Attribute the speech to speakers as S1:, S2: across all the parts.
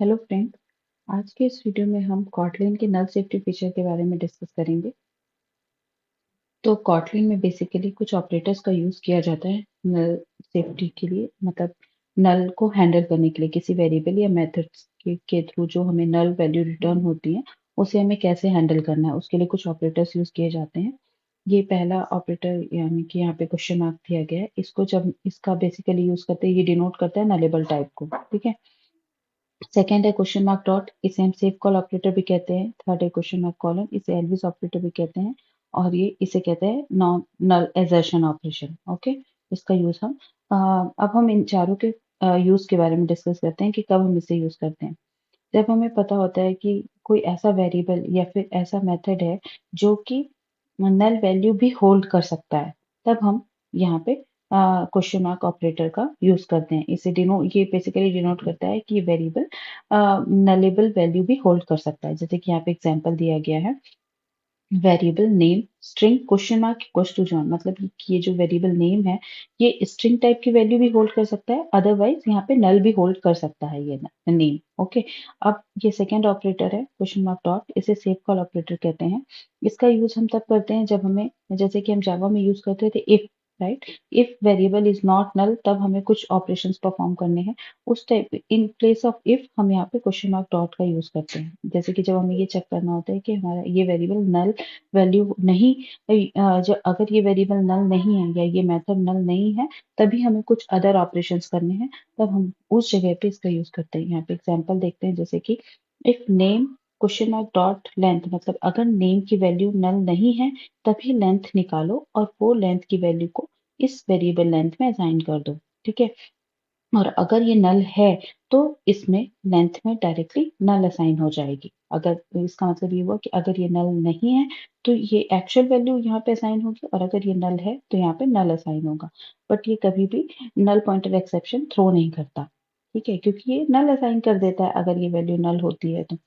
S1: Hello friend. आज के इस वीडियो में हम कॉटलिन के नल सेफ्टी फीचर के बारे में डिस्कस करेंगे। तो कॉटलिन में बेसिकली कुछ ऑपरेटर्स का यूज किया जाता है नल सेफ्टी के लिए, मतलब नल को हैंडल करने के लिए किसी वेरिएबल या मेथड्स के थ्रू जो हमें नल वैल्यू रिटर्न होती है उसे हमें कैसे हैंडल करना है, उसके लिए कुछ ऑपरेटर्स यूज किए जाते हैं। ये पहला ऑपरेटर यानी कि यहाँ पे क्वेश्चन मार्क दिया गया है, इसको जब इसका बेसिकली यूज करते हैं ये डिनोट करता है नलेबल टाइप को। ठीक है। सेकेंड है क्वेश्चन मार्क डॉट, इसे हम सेफ कॉल ऑपरेटर भी कहते हैं। थर्ड है क्वेश्चन मार्क कॉलन, इसे एल्विस ऑपरेटर भी कहते हैं। और ये इसे कहते हैं non null assertion operation. Okay, इसका यूज हम अब हम इन चारों के यूज के बारे में डिस्कस करते हैं कि कब हम इसे यूज करते हैं। जब हमें पता होता है कि कोई ऐसा वेरिएबल या फिर ऐसा मेथड है जो कि नल वैल्यू भी होल्ड कर सकता है, तब हम यहाँ पे क्वेश्चन मार्क ऑपरेटर का यूज करते हैं। इसे डिनोट ये बेसिकली डिनोट करता है कि ये वेरिएबल नलेबल वैल्यू भी होल्ड कर सकता है। जैसे कि यहाँ पे एग्जांपल दिया गया है, variable name string question mark equals to John, मतलब कि ये जो वेरिएबल नेम है ये स्ट्रिंग टाइप की वैल्यू भी होल्ड कर सकता है, अदरवाइज यहाँ पे नल भी होल्ड कर सकता है ये नेम। ओके। अब ये सेकेंड ऑपरेटर है क्वेश्चन मार्क डॉट, इसे सेफ कॉल ऑपरेटर कहते हैं। इसका यूज हम तब करते हैं जब हमें, जैसे कि हम जावा में यूज करते थे if, right. If variable is not null, तब हमें कुछ ऑपरेशंस परफॉर्म करने हैं। उस type in place of if हम यहाँ पे क्वेश्चन मार्क डॉट का यूज करते हैं। जैसे कि जब हमें ये चेक करना होता है कि हमारा ये वेरिएबल नल वैल्यू नहीं, जो अगर ये वेरिएबल नल नहीं है या ये मेथड नल नहीं है, तभी हमें कुछ अदर ऑपरेशंस करने हैं, तब हम उस जगह पे इसका यूज करते हैं। यहाँ पे एग्जांपल देखते हैं, जैसे कि if name question mark dot length, मतलब अगर नेम की वैल्यू नल नहीं है तभी लेंथ निकालो और वो लेंथ की वैल्यू को इस वेरिएबल लेंथ में असाइन कर दो। ठीक है। और अगर ये नल है तो इसमें लेंथ में डायरेक्टली नल असाइन हो जाएगी। अगर इसका मतलब ये हुआ कि अगर ये नल नहीं है तो ये एक्चुअल वैल्यू यहाँ पे असाइन होगी, और अगर ये नल है तो यहाँ पे नल असाइन होगा। बट ये कभी भी नल पॉइंटर एक्सेप्शन थ्रो नहीं करता। ठीक है, क्योंकि ये नल असाइन कर देता है अगर ये वैल्यू नल होती है तो।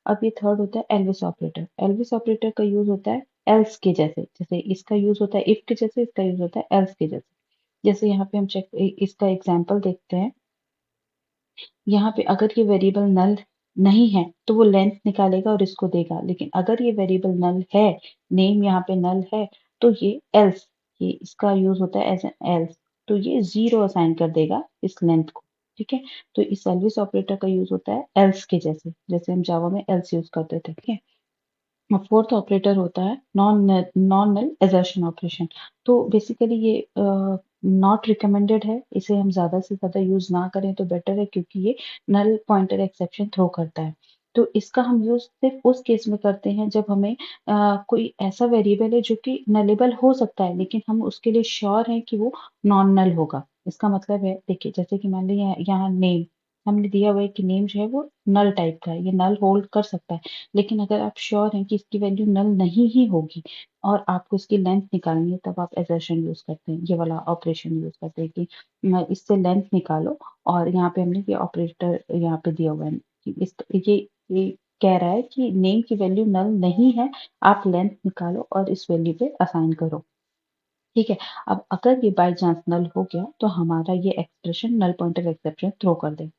S1: अब ये थर्ड होता है एल्विस ऑपरेटर। एल्विस ऑपरेटर का यूज होता है एल्स के जैसे, जैसे इसका यूज होता है इफ के जैसे, इसका यूज होता है एल्स के जैसे। जैसे यहाँ पे हम चेक इसका एग्जाम्पल देखते हैं। यहाँ पे अगर ये वेरिएबल नल नहीं है तो वो लेंथ निकालेगा और इसको देगा, लेकिन अगर ये वेरिएबल नल है, नेम यहाँ पे नल है, तो ये एल्स, ये इसका यूज होता है एज एन एल्स, तो ये जीरो असाइन कर देगा इस लेंथ को। ठीक है। तो इस एल्विस ऑपरेटर का यूज होता है एल्स के जैसे, जैसे हम जावा में एल्स यूज करते थे। ठीक है। फोर्थ ऑपरेटर होता है non non null assertion operation. तो बेसिकली ये नॉट रिकमेंडेड है, इसे हम ज्यादा से ज्यादा यूज ना करें तो बेटर है, क्योंकि ये नल पॉइंटर एक्सेप्शन थ्रो करता है। तो इसका हम यूज सिर्फ उस केस में करते हैं जब हमें कोई ऐसा वेरिएबल है जो कि नलेबल हो सकता है, लेकिन हम उसके लिए श्योर हैं कि वो नॉन नल होगा। इसका मतलब है, देखिए जैसे कि मान लीजिए यहाँ नेम हमने दिया हुआ है कि नेम जो है वो नल टाइप का है, ये नल होल्ड कर सकता है, लेकिन अगर आप श्योर हैं कि इसकी वैल्यू नल नहीं ही होगी और आपको इसकी लेंथ निकालनी है, तब आप एजर्शन यूज करते हैं, ये वाला ऑपरेशन यूज करते हैं कि इससे लेंथ निकालो। और यहाँ पे हमने ये ऑपरेटर यहाँ पे दिया हुआ है कि ये कह रहा है कि नेम की वैल्यू नल नहीं है, आप लेंथ निकालो और इस वैल्यू पे असाइन करो। ठीक है। अब अगर ये बाई चांस नल हो गया तो हमारा ये expression null pointer exception throw कर दे।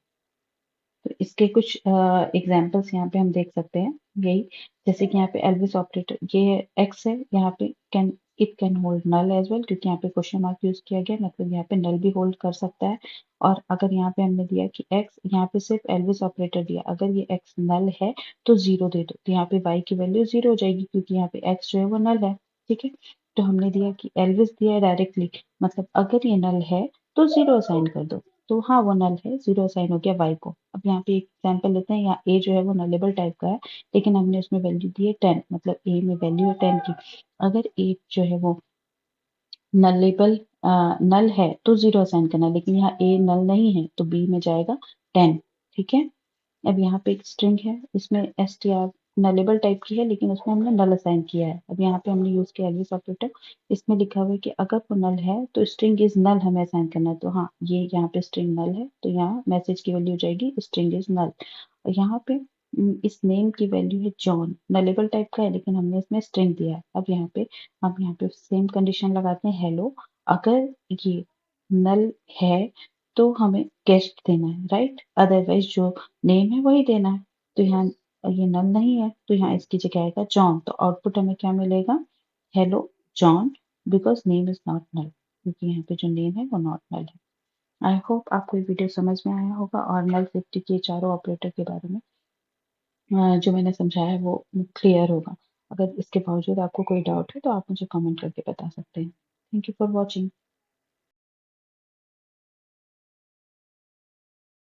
S1: तो इसके कुछ एग्जाम्पल्स यहाँ पे हम देख सकते हैं। यही, जैसे कि यहाँ पे एल्विस ऑपरेटर, ये एक्स है, यहाँ पे can, it can hold null as well, क्योंकि यहाँ पे क्वेश्चन मार्क यूज किया गया, मतलब यहाँ पे नल भी होल्ड कर सकता है। और अगर यहाँ पे हमने दिया कि एक्स, यहाँ पे सिर्फ एल्विस ऑपरेटर दिया, अगर ये एक्स नल है तो जीरो दे दो, तो यहाँ पे वाई की वैल्यू जीरो हो जाएगी, क्योंकि यहाँ पे एक्स जो है वो नल है। ठीक है। तो हमने दिया कि एल्विस दिया है डायरेक्टली, मतलब अगर ये नल है तो जीरो असाइन कर दो, तो हाँ वो नल है, जीरो असाइन हो गया वाई को। अब यहाँ पे एक एग्जाम्पल लेते हैं, यहाँ ए जो है वो नलेबल टाइप का है, लेकिन हमने उसमें वैल्यू दी है 10, मतलब ए में वैल्यू है 10 की। अगर ए जो है वो नलेबल नल है तो जीरो असाइन करना, लेकिन यहाँ ए नल नहीं है तो बी में जाएगा 10। ठीक है। अब यहाँ पे एक स्ट्रिंग है, इसमें S T R nullable type की है, लेकिन उसमें हमने नल असाइन किया है। अब यहाँ पे हमने यूज किया एल्विस ऑपरेटर, इसमें लिखा हुआ है कि अगर वो नल है तो स्ट्रिंग इज नल हमें असाइन करना है, तो हाँ ये यहाँ पे स्ट्रिंग नल है, तो यहाँ मैसेज की वैल्यू हो जाएगी स्ट्रिंग इज नल। और यहाँ पे इस नेम की वैल्यू है जॉन, नलेबल टाइप का है, लेकिन हमने इसमें स्ट्रिंग दिया है। अब यहाँ पे हम सेम कंडीशन लगाते हैं हेलो, अगर ये नल है तो हमें गेस्ट देना है, राइट? अदरवाइज जो नेम है वही देना है। तो यहाँ ये नल नहीं है, तो यहाँ इसकी जगह आएगा जॉन। तो आउटपुट हमें क्या मिलेगा? Hello John, because name is not null, क्योंकि यहाँ पे जो नेम है वो नॉट नल है। आई होप आपको ये वीडियो समझ में आया होगा और नल सेफ्टी के चारों ऑपरेटर के बारे में जो मैंने समझाया है वो क्लियर होगा। अगर इसके बावजूद आपको कोई डाउट है तो आप मुझे कमेंट करके बता सकते हैं। Thank you for watching.